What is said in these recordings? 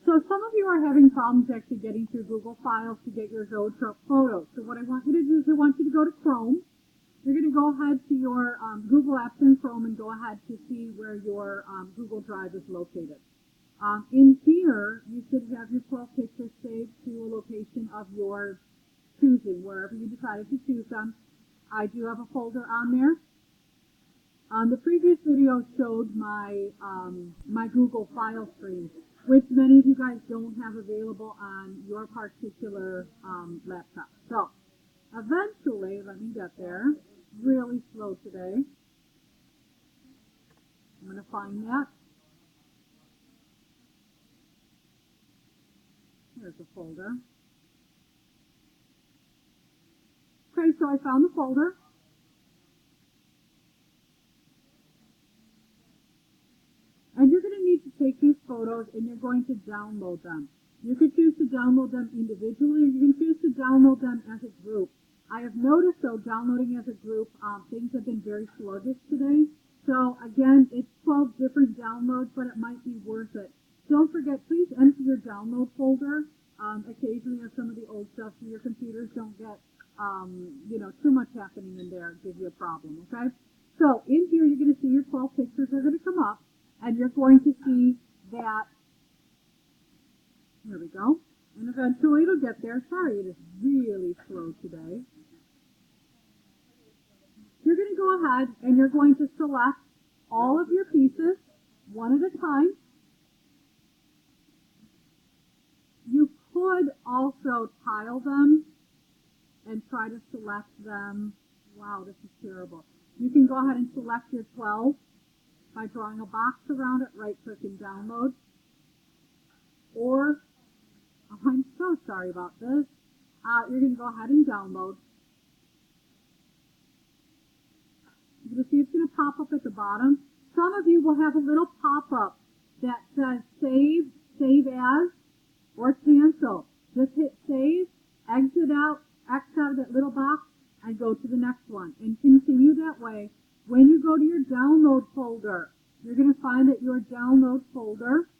So some of you are having problems actually getting through Google Files to get your Zoetrope photos. So what I want you to do is I want you to go to Chrome. You're going to go ahead to your Google Apps in Chrome and go ahead to see where your Google Drive is located. In here, you should have your 12 pictures saved to a location of your choosing, wherever you decided to choose them. I do have a folder on there. The previous video showed my my Google file screen, which many of you guys don't have available on your particular laptop. So eventually, let me get there. Really slow today. I'm going to find that. Here's the folder. Okay, so I found the folder. And you're going to need to take these photos and you're going to download them. You could choose to download them individually, or you can choose to download them as a group. I have noticed, though, downloading as a group, things have been very sluggish today. So, again, it's 12 different downloads, but it might be worth it. Don't forget, please enter your download folder. Occasionally, if some of the old stuff from your computers don't get, too much happening in there, give you a problem, okay? So, in here, you're going to see your 12 pictures are going to come up, and you're going to see that. Here we go. And eventually it'll get there. Sorry, it is really slow today. You're going to go ahead and you're going to select all of your pieces one at a time. You could also tile them and try to select them. Wow, this is terrible. You can go ahead and select your 12 by drawing a box around it, right-click and download. Or, oh, I'm so sorry about this. You're going to go ahead and download. You're going to see it's going to pop up at the bottom. Some of you will have a little pop-up that says save, save as, or cancel. Just hit save, exit out, X out of that little box, and go to the next one. And continue that way. When you go to your download folder, you're going to find that your download folder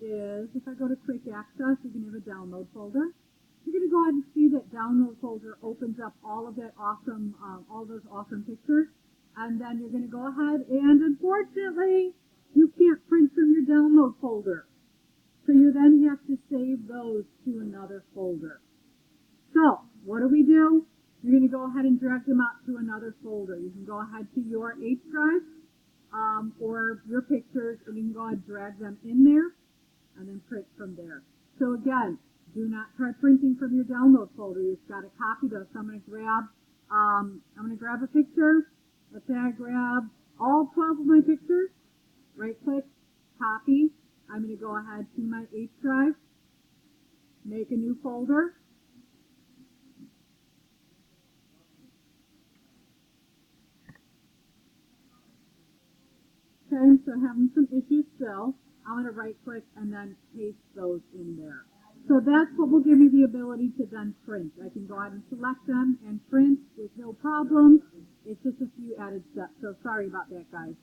is, if I go to quick access, you're going to have a download folder. You're going to go ahead and see that download folder opens up all of that awesome, all those awesome pictures. And then you're going to go ahead and, unfortunately, you can't print from your download folder. So you then have to save those to another folder. So what do? You're going to go ahead and drag them out to another folder. You can go ahead to your H drive or your pictures, and you can go ahead and drag them in there and then print from there. So again, do not try printing from your download folder. You've got to copy those. So I'm going to grab a picture. Let's say I grab all 12 of my pictures. Right click, copy. I'm going to go ahead to my H drive, make a new folder. Okay, so having some issues still. I'm going to right click and then paste those in there. So that's what will give me the ability to then print. I can go ahead and select them and print with no problem. It's just a few added steps, so sorry about that, guys.